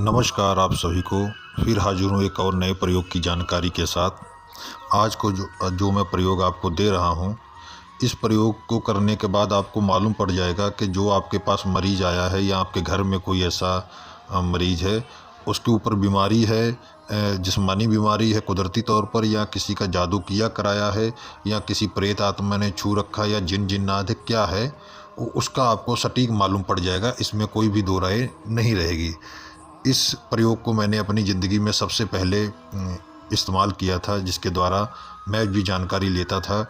नमस्कार आप सभी को। फिर हाजिर हूँ एक और नए प्रयोग की जानकारी के साथ। आज को जो मैं प्रयोग आपको दे रहा हूँ, इस प्रयोग को करने के बाद आपको मालूम पड़ जाएगा कि जो आपके पास मरीज़ आया है या आपके घर में कोई ऐसा मरीज़ है, उसके ऊपर बीमारी है, जिस्मानी बीमारी है कुदरती तौर पर, या किसी का जादू किया कराया है, या किसी प्रेत आत्मा ने छू रखा, या जिन जिन्नात है, क्या है उसका आपको सटीक मालूम पड़ जाएगा। इसमें कोई भी दो राय नहीं रहेगी। इस प्रयोग को मैंने अपनी ज़िंदगी में सबसे पहले इस्तेमाल किया था, जिसके द्वारा मैं भी जानकारी लेता था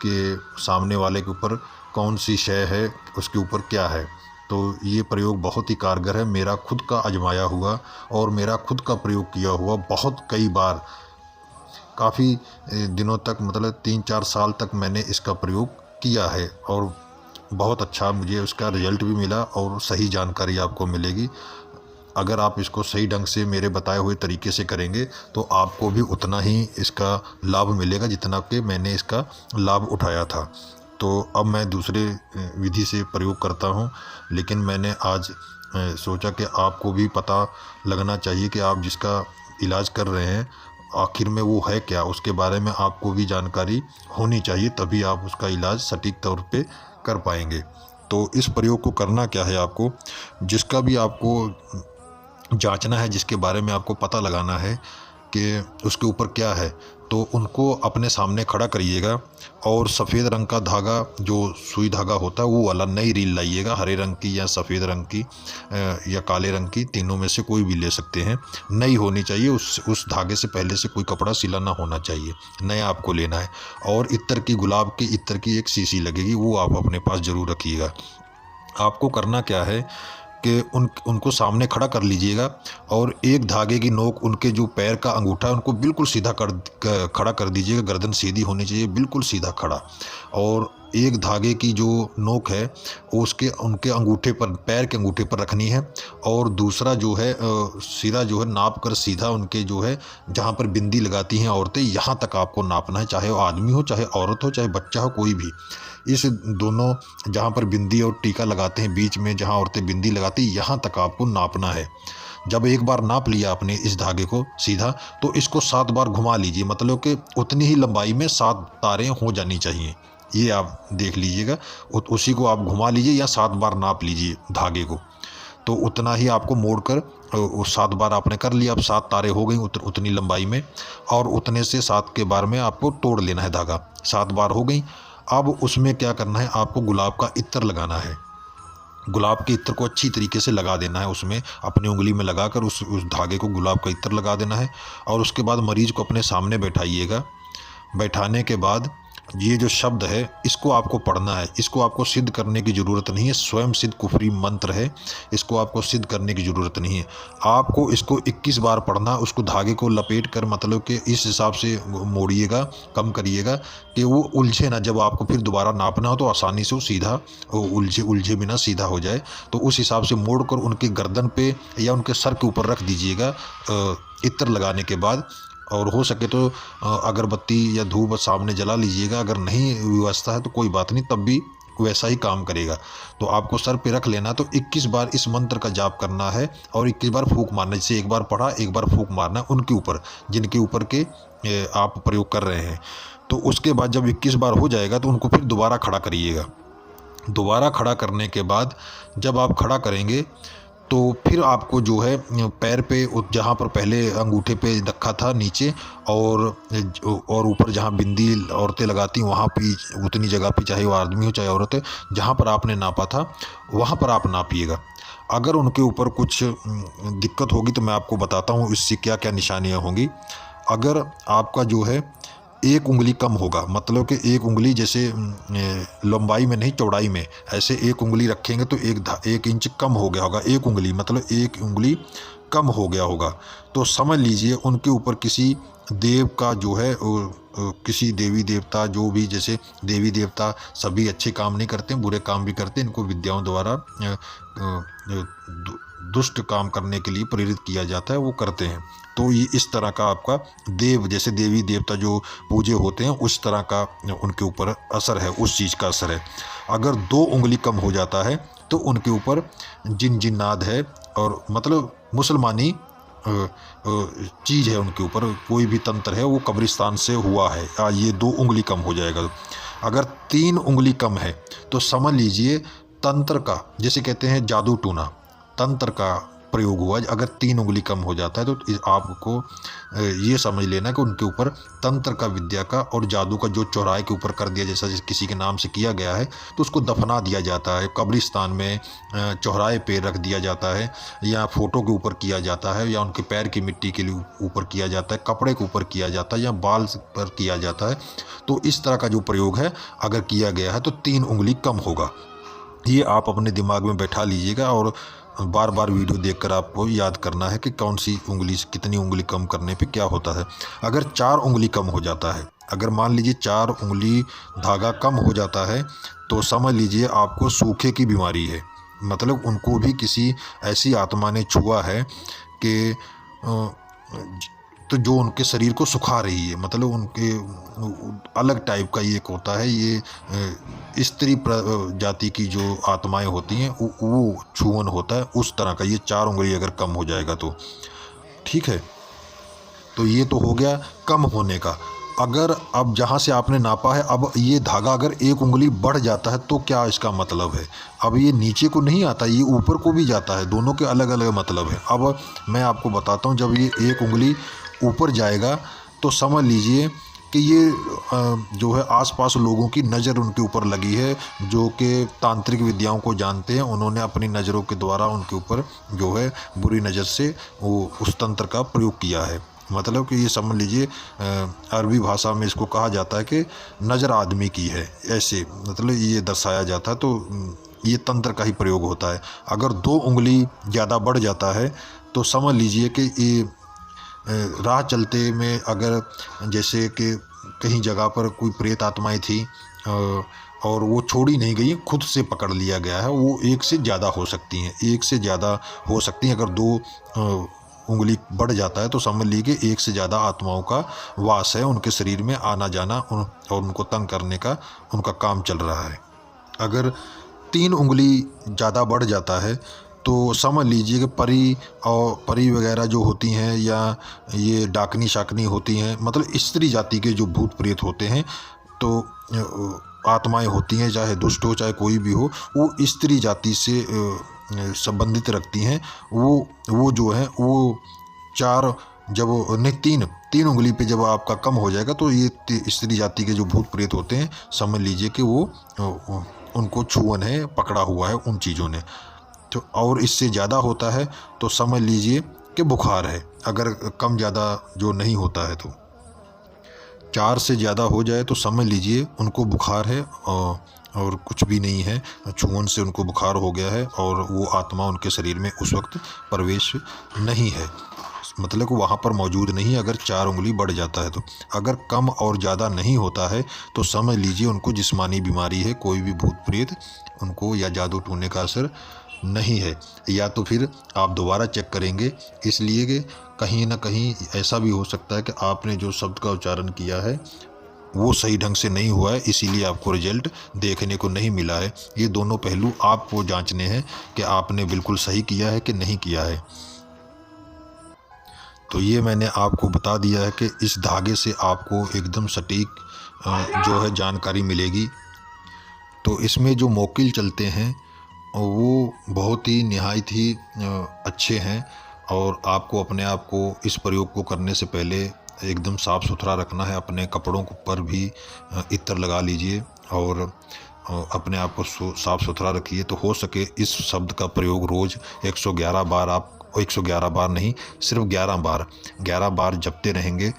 कि सामने वाले के ऊपर कौन सी शय है, उसके ऊपर क्या है। तो ये प्रयोग बहुत ही कारगर है। मेरा खुद का आजमाया हुआ और मेरा खुद का प्रयोग किया हुआ बहुत कई बार, काफ़ी दिनों तक, मतलब 3-4 साल तक मैंने इसका प्रयोग किया है और बहुत अच्छा मुझे उसका रिज़ल्ट भी मिला और सही जानकारी आपको मिलेगी। अगर आप इसको सही ढंग से मेरे बताए हुए तरीके से करेंगे तो आपको भी उतना ही इसका लाभ मिलेगा जितना कि मैंने इसका लाभ उठाया था। तो अब मैं दूसरे विधि से प्रयोग करता हूँ, लेकिन मैंने आज सोचा कि आपको भी पता लगना चाहिए कि आप जिसका इलाज कर रहे हैं आखिर में वो है क्या, उसके बारे में आपको भी जानकारी होनी चाहिए, तभी आप उसका इलाज सटीक तौर पे कर पाएंगे। तो इस प्रयोग को करना क्या है, आपको जिसका भी आपको जांचना है, जिसके बारे में आपको पता लगाना है कि उसके ऊपर क्या है, तो उनको अपने सामने खड़ा करिएगा और सफ़ेद रंग का धागा, जो सुई धागा होता है, वो वाला नई रील लाइएगा। हरे रंग की या सफ़ेद रंग की या काले रंग की, तीनों में से कोई भी ले सकते हैं। नई होनी चाहिए, उस धागे से पहले से कोई कपड़ा सिला ना होना चाहिए, नया आपको लेना है। और इत्र की, गुलाब के इत्र की एक शीशी लगेगी, वो आप अपने पास ज़रूर रखिएगा। आपको करना क्या है कि उनको सामने खड़ा कर लीजिएगा और एक धागे की नोक उनके जो पैर का अंगूठा है उनको बिल्कुल सीधा खड़ा कर दीजिएगा। गर्दन सीधी होनी चाहिए, बिल्कुल सीधा खड़ा। और एक धागे की जो नोक है वो उनके अंगूठे पर, पैर के अंगूठे पर रखनी है। और दूसरा जो है सिरा जो है नाप कर सीधा उनके जो है जहाँ पर बिंदी लगाती हैं औरतें, यहाँ तक आपको नापना है। चाहे वो आदमी हो, चाहे औरत हो, चाहे बच्चा हो, कोई भी। इस दोनों, जहाँ पर बिंदी और टीका लगाते हैं, बीच में जहाँ औरतें बिंदी लगाती हैं, यहाँ तक आपको नापना है। जब एक बार नाप लिया आपने इस धागे को सीधा, तो इसको 7 बार घुमा लीजिए, मतलब कि उतनी ही लंबाई में 7 तारें हो जानी चाहिए। ये आप देख लीजिएगा, उसी को आप घुमा लीजिए या 7 बार नाप लीजिए धागे को, तो उतना ही आपको मोड़कर 7 बार आपने कर लिया। अब 7 तारें हो गई उतनी लंबाई में, और उतने से 7 के बार में आपको तोड़ लेना है धागा। 7 बार हो गई। अब उसमें क्या करना है, आपको गुलाब का इत्र लगाना है। गुलाब के इत्र को अच्छी तरीके से लगा देना है, उसमें अपनी उंगली में लगाकर उस धागे को गुलाब का इत्र लगा देना है। और उसके बाद मरीज को अपने सामने बैठाइएगा। बैठाने के बाद ये जो शब्द है इसको आपको पढ़ना है। इसको आपको सिद्ध करने की ज़रूरत नहीं है, स्वयं सिद्ध कुफरी मंत्र है, इसको आपको सिद्ध करने की ज़रूरत नहीं है। आपको इसको 21 बार पढ़ना। उसको धागे को लपेट कर, मतलब कि इस हिसाब से मोड़िएगा, कम करिएगा कि वो उलझे ना। जब आपको फिर दोबारा नापना हो तो आसानी से वो सीधा, उलझे बिना सीधा हो जाए। तो उस हिसाब से मोड़ कर उनके गर्दन पे या उनके सर के ऊपर रख दीजिएगा इत्र लगाने के बाद। और हो सके तो अगरबत्ती या धूप सामने जला लीजिएगा। अगर नहीं व्यवस्था है तो कोई बात नहीं, तब भी वैसा ही काम करेगा। तो आपको सर पे रख लेना। तो 21 बार इस मंत्र का जाप करना है और 21 बार फूंक मारना। जैसे एक बार पढ़ा, एक बार फूंक मारना उनके ऊपर, जिनके ऊपर के आप प्रयोग कर रहे हैं। तो उसके बाद जब 21 बार हो जाएगा तो उनको फिर दोबारा खड़ा करिएगा। दोबारा खड़ा करने के बाद जब आप खड़ा करेंगे तो फिर आपको जो है पैर पे, जहाँ पर पहले अंगूठे पे रखा था नीचे, और ऊपर जहाँ बिंदी औरतें लगाती वहाँ भी, उतनी जगह पे, चाहे वो आदमी हो चाहे औरत है, जहाँ पर आपने नापा था वहाँ पर आप नापिएगा। अगर उनके ऊपर कुछ दिक्कत होगी तो मैं आपको बताता हूँ इससे क्या क्या निशानियाँ होंगी। अगर आपका जो है एक उंगली कम होगा, मतलब कि एक उंगली जैसे लंबाई में नहीं चौड़ाई में, ऐसे एक उंगली रखेंगे तो 1 इंच कम हो गया होगा। एक उंगली मतलब एक उंगली कम हो गया होगा, तो समझ लीजिए उनके ऊपर किसी देव का जो है, किसी देवी देवता, जो भी, जैसे देवी देवता सभी अच्छे काम नहीं करते, बुरे काम भी करते, इनको विद्याओं द्वारा दुष्ट काम करने के लिए प्रेरित किया जाता है, वो करते हैं। तो ये इस तरह का आपका देव, जैसे देवी देवता जो पूजे होते हैं, उस तरह का उनके ऊपर असर है, उस चीज़ का असर है। अगर 2 उंगली कम हो जाता है तो उनके ऊपर जिन जिन्नात है और मतलब मुसलमानी चीज़ है उनके ऊपर, कोई भी तंत्र है वो कब्रिस्तान से हुआ है। ये 2 उंगली कम हो जाएगा। अगर 3 उंगली कम है तो समझ लीजिए तंत्र का, जैसे कहते हैं जादू टूना, तंत्र का प्रयोग हुआ। अगर 3 उंगली कम हो जाता है तो आपको ये समझ लेना कि उनके ऊपर तंत्र का, विद्या का और जादू का जो चौराहे के ऊपर कर दिया, जैसा किसी के नाम से किया गया है तो उसको दफना दिया जाता है, कब्रिस्तान में चौराहे पे रख दिया जाता है, या फ़ोटो के ऊपर किया जाता है, या उनके पैर की मिट्टी के लिए ऊपर किया जाता है, कपड़े के ऊपर किया जाता है, या बाल पर किया जाता है। तो इस तरह का जो प्रयोग है अगर किया गया है तो 3 उंगली कम होगा। ये आप अपने दिमाग में बैठा लीजिएगा और बार बार वीडियो देखकर आपको याद करना है कि कौन सी उंगली से कितनी उंगली कम करने पे क्या होता है। अगर 4 उंगली कम हो जाता है, अगर मान लीजिए 4 उंगली धागा कम हो जाता है तो समझ लीजिए आपको सूखे की बीमारी है। मतलब उनको भी किसी ऐसी आत्मा ने छुआ है कि तो जो उनके शरीर को सुखा रही है। मतलब उनके अलग टाइप का ये एक होता है, ये स्त्री जाति की जो आत्माएं होती हैं वो छुअन होता है उस तरह का। ये 4 उंगली अगर कम हो जाएगा तो ठीक है। तो ये तो हो गया कम होने का। अगर अब जहाँ से आपने नापा है, अब ये धागा अगर 1 उंगली बढ़ जाता है तो क्या इसका मतलब है? अब ये नीचे को नहीं आता, ये ऊपर को भी जाता है। दोनों के अलग अलग मतलब है। अब मैं आपको बताता हूँ, जब ये 1 उंगली ऊपर जाएगा तो समझ लीजिए कि ये जो है आसपास लोगों की नज़र उनके ऊपर लगी है, जो कि तांत्रिक विद्याओं को जानते हैं। उन्होंने अपनी नज़रों के द्वारा उनके ऊपर जो है बुरी नज़र से वो उस तंत्र का प्रयोग किया है। मतलब कि ये समझ लीजिए अरबी भाषा में इसको कहा जाता है कि नज़र आदमी की है, ऐसे मतलब ये दर्शाया जाता है। तो ये तंत्र का ही प्रयोग होता है। अगर 2 उंगली ज़्यादा बढ़ जाता है तो समझ लीजिए कि ये राह चलते में अगर जैसे कि कहीं जगह पर कोई प्रेत आत्माएं थी और वो छोड़ी नहीं गई, खुद से पकड़ लिया गया है। वो 1 से ज़्यादा हो सकती हैं, 1 से ज़्यादा हो सकती हैं। अगर 2 उंगली बढ़ जाता है तो समझ लीजिए कि 1 से ज़्यादा आत्माओं का वास है, उनके शरीर में आना जाना और उनको तंग करने का उनका काम चल रहा है। अगर 3 उंगली ज़्यादा बढ़ जाता है तो समझ लीजिए कि परी वगैरह जो होती हैं, या ये डाकनी शाकनी होती हैं, मतलब स्त्री जाति के जो भूत प्रेत होते हैं, तो आत्माएं होती हैं, चाहे दुष्ट हो चाहे कोई भी हो, वो स्त्री जाति से संबंधित रखती हैं। वो जो है वो 4 जब नहीं 3 उंगली पे जब आपका कम हो जाएगा तो ये स्त्री जाति के जो भूत प्रेत होते हैं, समझ लीजिए कि वो उनको छुअन है, पकड़ा हुआ है उन चीज़ों ने। तो और इससे ज़्यादा होता है तो समझ लीजिए कि बुखार है। अगर कम ज़्यादा जो नहीं होता है तो 4 से ज़्यादा हो जाए तो समझ लीजिए उनको बुखार है और कुछ भी नहीं है, छुअन से उनको बुखार हो गया है और वो आत्मा उनके शरीर में उस वक्त प्रवेश नहीं है, मतलब कि वहाँ पर मौजूद नहीं है। अगर 4 उंगली बढ़ जाता है तो अगर कम और ज़्यादा नहीं होता है तो समझ लीजिए उनको जिस्मानी बीमारी है, कोई भी भूत प्रेत उनको या जादू टूने का असर नहीं है। या तो फिर आप दोबारा चेक करेंगे, इसलिए कि कहीं ना कहीं ऐसा भी हो सकता है कि आपने जो शब्द का उच्चारण किया है वो सही ढंग से नहीं हुआ है, इसीलिए आपको रिजल्ट देखने को नहीं मिला है। ये दोनों पहलू आपको जांचने हैं कि आपने बिल्कुल सही किया है कि नहीं किया है। तो ये मैंने आपको बता दिया है कि इस धागे से आपको एकदम सटीक जो है जानकारी मिलेगी। तो इसमें जो मोकिल चलते हैं वो बहुत ही निहायत ही अच्छे हैं, और आपको अपने आप को इस प्रयोग को करने से पहले एकदम साफ़ सुथरा रखना है। अपने कपड़ों पर भी इत्र लगा लीजिए और अपने आप को साफ़ सुथरा रखिए। तो हो सके इस शब्द का प्रयोग रोज़ 111 बार, आप 111 बार नहीं, सिर्फ 11 बार जपते रहेंगे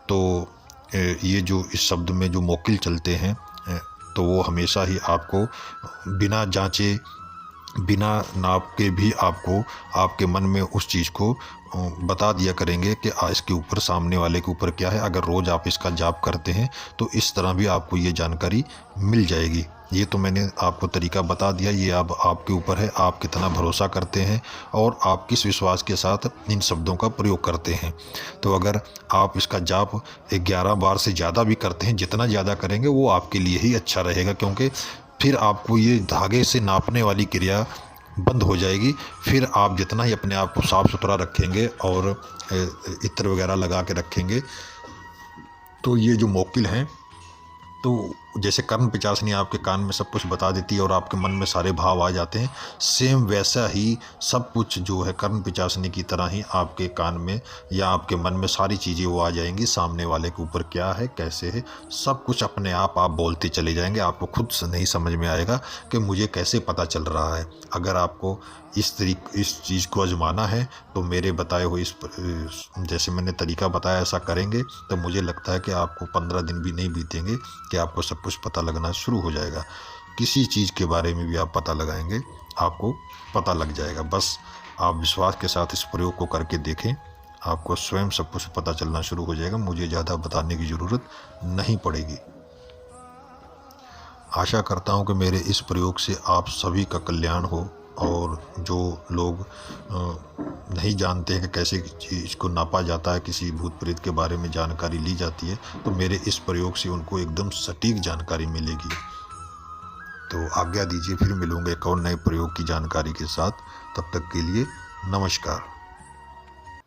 तो ये जो इस शब्द में जो मोकिल चलते हैं तो वो हमेशा ही आपको बिना जांचे बिना नाप के भी आपको आपके मन में उस चीज़ को बता दिया करेंगे कि इसके ऊपर, सामने वाले के ऊपर क्या है। अगर रोज़ आप इसका जाप करते हैं तो इस तरह भी आपको ये जानकारी मिल जाएगी। ये तो मैंने आपको तरीका बता दिया, ये अब आपके ऊपर है, आप कितना भरोसा करते हैं और आप किस विश्वास के साथ इन शब्दों का प्रयोग करते हैं। तो अगर आप इसका जाप 11 बार से ज़्यादा भी करते हैं, जितना ज़्यादा करेंगे वो आपके लिए ही अच्छा रहेगा, क्योंकि फिर आपको ये धागे से नापने वाली क्रिया बंद हो जाएगी। फिर आप जितना ही अपने आप को साफ़ सुथरा रखेंगे और इत्र वगैरह लगा के रखेंगे, तो ये जो मोकिल हैं, तो जैसे कर्ण पिचासनी आपके कान में सब कुछ बता देती है और आपके मन में सारे भाव आ जाते हैं, सेम वैसा ही सब कुछ जो है कर्ण पिचासनी की तरह ही आपके कान में या आपके मन में सारी चीज़ें वो आ जाएंगी। सामने वाले के ऊपर क्या है, कैसे है, सब कुछ अपने आप बोलते चले जाएंगे। आपको खुद से नहीं समझ में आएगा कि मुझे कैसे पता चल रहा है। अगर आपको इस चीज़ को आजमाना है तो मेरे बताए हुए जैसे मैंने तरीका बताया ऐसा करेंगे तो मुझे लगता है कि आपको 15 दिन भी नहीं बीतेंगे कि आपको सब कुछ पता लगना शुरू हो जाएगा। किसी चीज़ के बारे में भी आप पता लगाएंगे, आपको पता लग जाएगा। बस आप विश्वास के साथ इस प्रयोग को करके देखें, आपको स्वयं सब कुछ पता चलना शुरू हो जाएगा। मुझे ज़्यादा बताने की ज़रूरत नहीं पड़ेगी। आशा करता हूँ कि मेरे इस प्रयोग से आप सभी का कल्याण हो, और जो लोग नहीं जानते हैं कि कैसे चीज़ को नापा जाता है, किसी भूत प्रेत के बारे में जानकारी ली जाती है, तो मेरे इस प्रयोग से उनको एकदम सटीक जानकारी मिलेगी। तो आज्ञा दीजिए, फिर मिलूँगा एक और नए प्रयोग की जानकारी के साथ। तब तक के लिए नमस्कार।